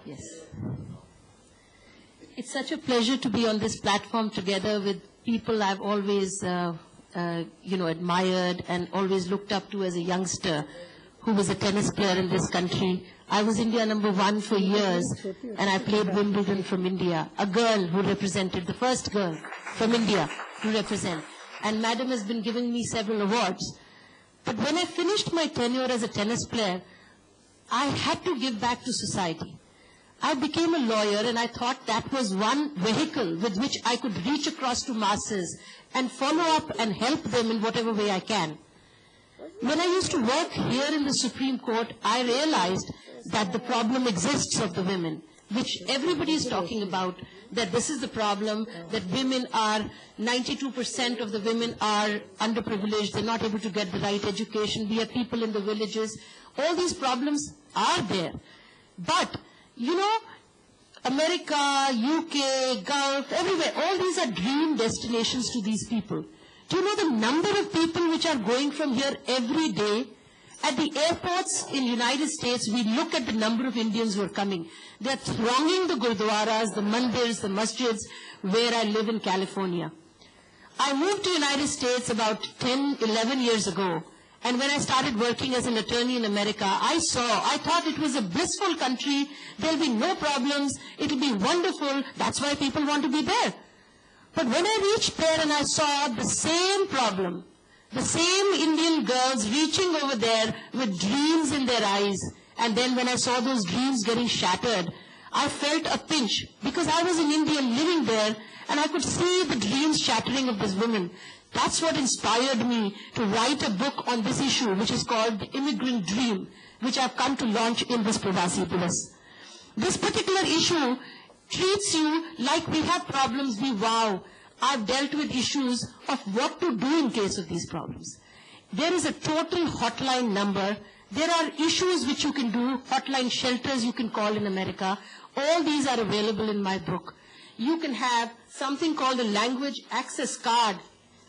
Yes. It's such a pleasure to be on this platform together with people I've always, admired and always looked up to as a youngster who was a tennis player in this country. I was India #1 for years, and I played Wimbledon from India. A girl who represented, the first girl from India to represent. And Madam has been giving me several awards. But when I finished my tenure as a tennis player, I had to give back to society. I became a lawyer, and I thought that was one vehicle with which I could reach across to masses and follow up and help them in whatever way I can. When I used to work here in the Supreme Court, I realized that the problem exists of the women, which everybody is talking about, that this is the problem, that women are, 92% of the women are underprivileged, they're not able to get the right education, we have people in the villages. All these problems are there. But, America, UK, Gulf, everywhere, all these are dream destinations to these people. Do you know the number of people which are going from here every day? At the airports in the United States, we look at the number of Indians who are coming. They're thronging the gurdwaras, the mandirs, the masjids, where I live in California. I moved to the United States about 10, 11 years ago. And when I started working as an attorney in America, I thought it was a blissful country. There'll be no problems. It'll be wonderful. That's why people want to be there. But when I reached there and I saw the same problem, the same Indian girls reaching over there with dreams in their eyes, and then when I saw those dreams getting shattered, I felt a pinch because I was an Indian living there and I could see the dreams shattering of these women. That's what inspired me to write a book on this issue, which is called The Immigrant Dream, which I've come to launch in this Pravasi Divas. This particular issue treats you like we have problems, we vow. I've dealt with issues of what to do in case of these problems. There is a total hotline number. There are issues which you can do, hotline shelters you can call in America. All these are available in my book. You can have something called a language access card,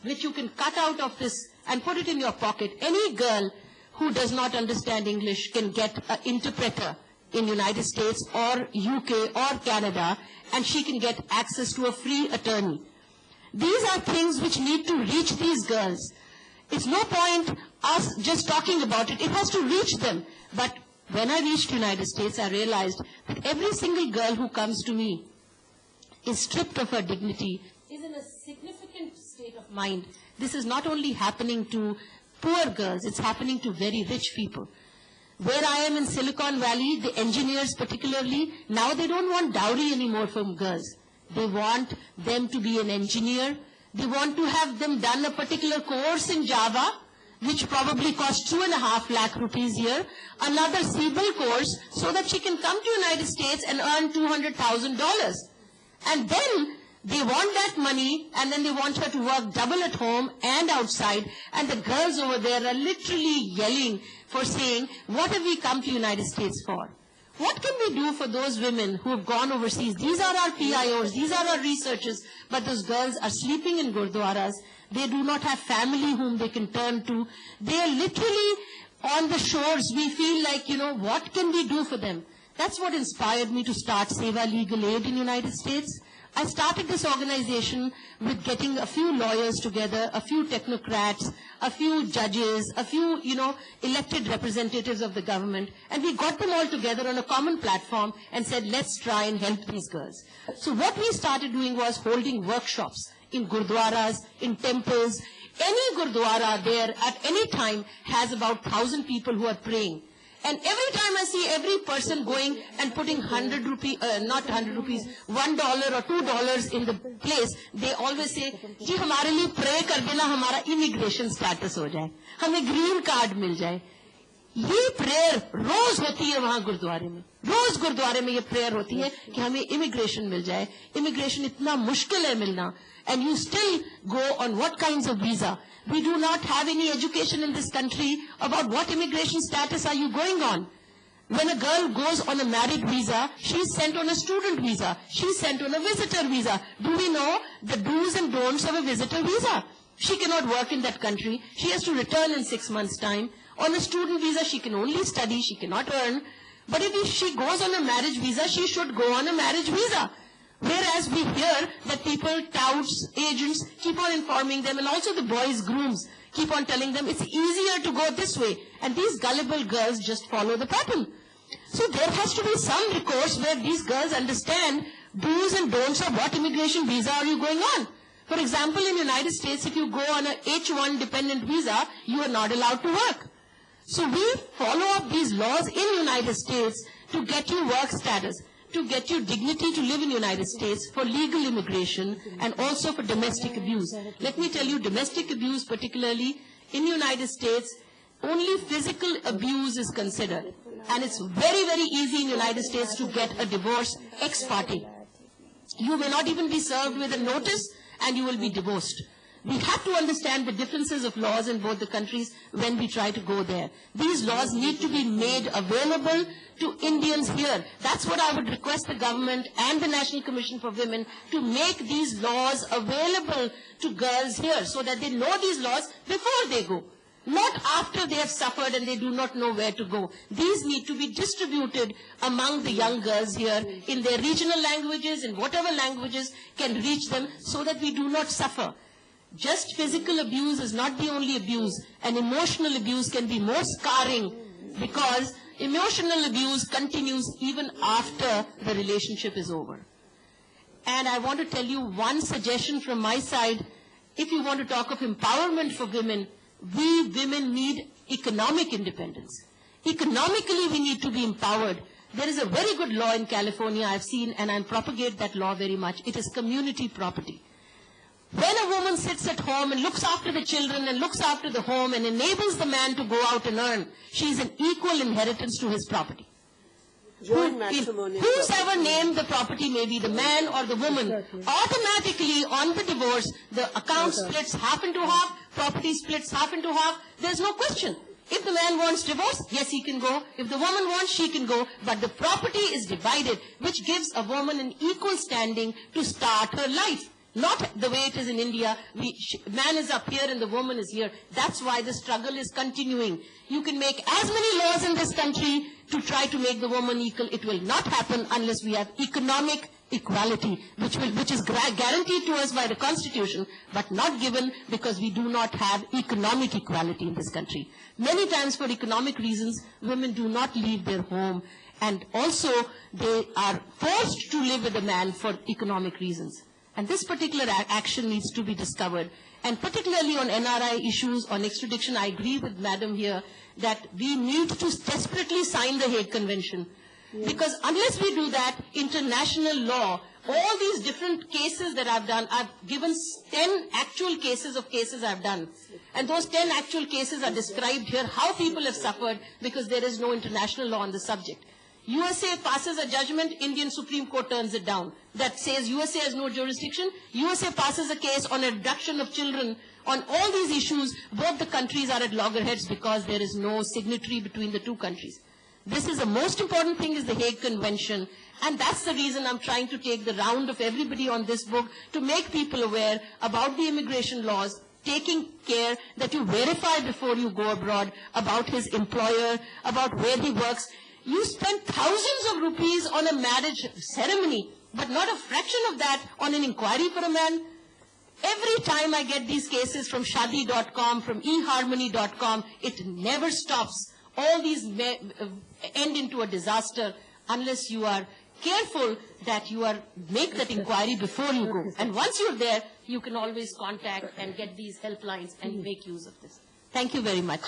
which you can cut out of this and put it in your pocket. Any girl who does not understand English can get an interpreter in the United States or UK or Canada, and she can get access to a free attorney. These are things which need to reach these girls. It's no point us just talking about it. It has to reach them. But when I reached the United States, I realized that every single girl who comes to me is stripped of her dignity, is in a significant state of mind. This is not only happening to poor girls, it's happening to very rich people. Where I am in Silicon Valley, the engineers particularly, now they don't want dowry anymore from girls. They want them to be an engineer. They want to have them done a particular course in Java, which probably costs 2.5 lakh rupees here, another CIBIL course, so that she can come to the United States and earn $200,000. And then they want that money, and then they want her to work double at home and outside, and the girls over there are literally yelling for saying, what have we come to the United States for? What can we do for those women who have gone overseas? These are our PIOs, these are our researchers, but those girls are sleeping in gurdwaras. They do not have family whom they can turn to. They are literally on the shores. We feel like, what can we do for them? That's what inspired me to start Seva Legal Aid in the United States. I started this organization with getting a few lawyers together, a few technocrats, a few judges, a few, elected representatives of the government, and we got them all together on a common platform and said, let's try and help these girls. So what we started doing was holding workshops in gurdwaras, in temples. Any gurdwara there at any time has about 1,000 people who are praying. And every time I see every person going and putting 100 rupees, not 100 rupees, $1 or $2 in the place, they always say, जी हमारे लिए pray कर देना हमारा immigration status हो जाए, हमें green card मिल जाए. ये prayer रोज होती है वहाँ गुरुद्वारे में. रोज गुरुद्वारे में ये prayer होती है कि हमें immigration मिल जाए. Immigration इतना मुश्किल है मिलना. And you still go on what kinds of visa? We do not have any education in this country about what immigration status are you going on. When a girl goes on a married visa, she's sent on a student visa. She's sent on a visitor visa. Do we know the do's and don'ts of a visitor visa? She cannot work in that country. She has to return in 6 months' time. On a student visa, she can only study. She cannot earn. But if she goes on a marriage visa, she should go on a marriage visa. Whereas we hear that people, touts, agents, keep on informing them, and also the boys' grooms keep on telling them it's easier to go this way. And these gullible girls just follow the pattern. So there has to be some recourse where these girls understand do's and don'ts of what immigration visa are you going on. For example, in the United States, if you go on a H-1 dependent visa, you are not allowed to work. So we follow up these laws in the United States to get you work status, to get you dignity to live in the United States for legal immigration and also for domestic abuse. Let me tell you, domestic abuse particularly in the United States, only physical abuse is considered. And it's very, very easy in the United States to get a divorce ex parte. You may not even be served with a notice and you will be divorced. We have to understand the differences of laws in both the countries when we try to go there. These laws need to be made available to Indians here. That's what I would request the government and the National Commission for Women to make these laws available to girls here so that they know these laws before they go. Not after they have suffered and they do not know where to go. These need to be distributed among the young girls here in their regional languages, in whatever languages can reach them so that we do not suffer. Just physical abuse is not the only abuse, and emotional abuse can be more scarring because emotional abuse continues even after the relationship is over. And I want to tell you one suggestion from my side. If you want to talk of empowerment for women, we women need economic independence. Economically, we need to be empowered. There is a very good law in California I've seen, and I propagate that law very much. It is community property. When a woman sits at home and looks after the children and looks after the home and enables the man to go out and earn, she is an equal inheritance to his property. Whosoever named the property, may be the man or the woman, automatically on the divorce, the account splits half into half, property splits half into half. There's no question. If the man wants divorce, yes, he can go. If the woman wants, she can go. But the property is divided, which gives a woman an equal standing to start her life. Not the way it is in India. Man is up here and the woman is here. That's why the struggle is continuing. You can make as many laws in this country to try to make the woman equal. It will not happen unless we have economic equality, which is guaranteed to us by the Constitution, but not given because we do not have economic equality in this country. Many times for economic reasons, women do not leave their home, and also they are forced to live with a man for economic reasons. And this particular action needs to be discovered. And particularly on NRI issues, on extradition, I agree with Madam here that we need to desperately sign the Hague Convention. Because unless we do that, international law, all these different cases that I've done, I've given 10 actual cases of cases I've done. And those 10 actual cases are described here, how people have suffered because there is no international law on the subject. USA passes a judgment, Indian Supreme Court turns it down. That says USA has no jurisdiction. USA passes a case on abduction of children. On all these issues, both the countries are at loggerheads because there is no signatory between the two countries. This is the most important thing, is the Hague Convention. And that's the reason I'm trying to take the round of everybody on this book to make people aware about the immigration laws, taking care that you verify before you go abroad about his employer, about where he works. You spend thousands of rupees on a marriage ceremony, but not a fraction of that on an inquiry for a man. Every time I get these cases from Shadi.com, from eHarmony.com, it never stops. All these end into a disaster unless you are careful that you make that inquiry before you go. And once you're there, you can always contact and get these helplines and make use of this. Thank you very much.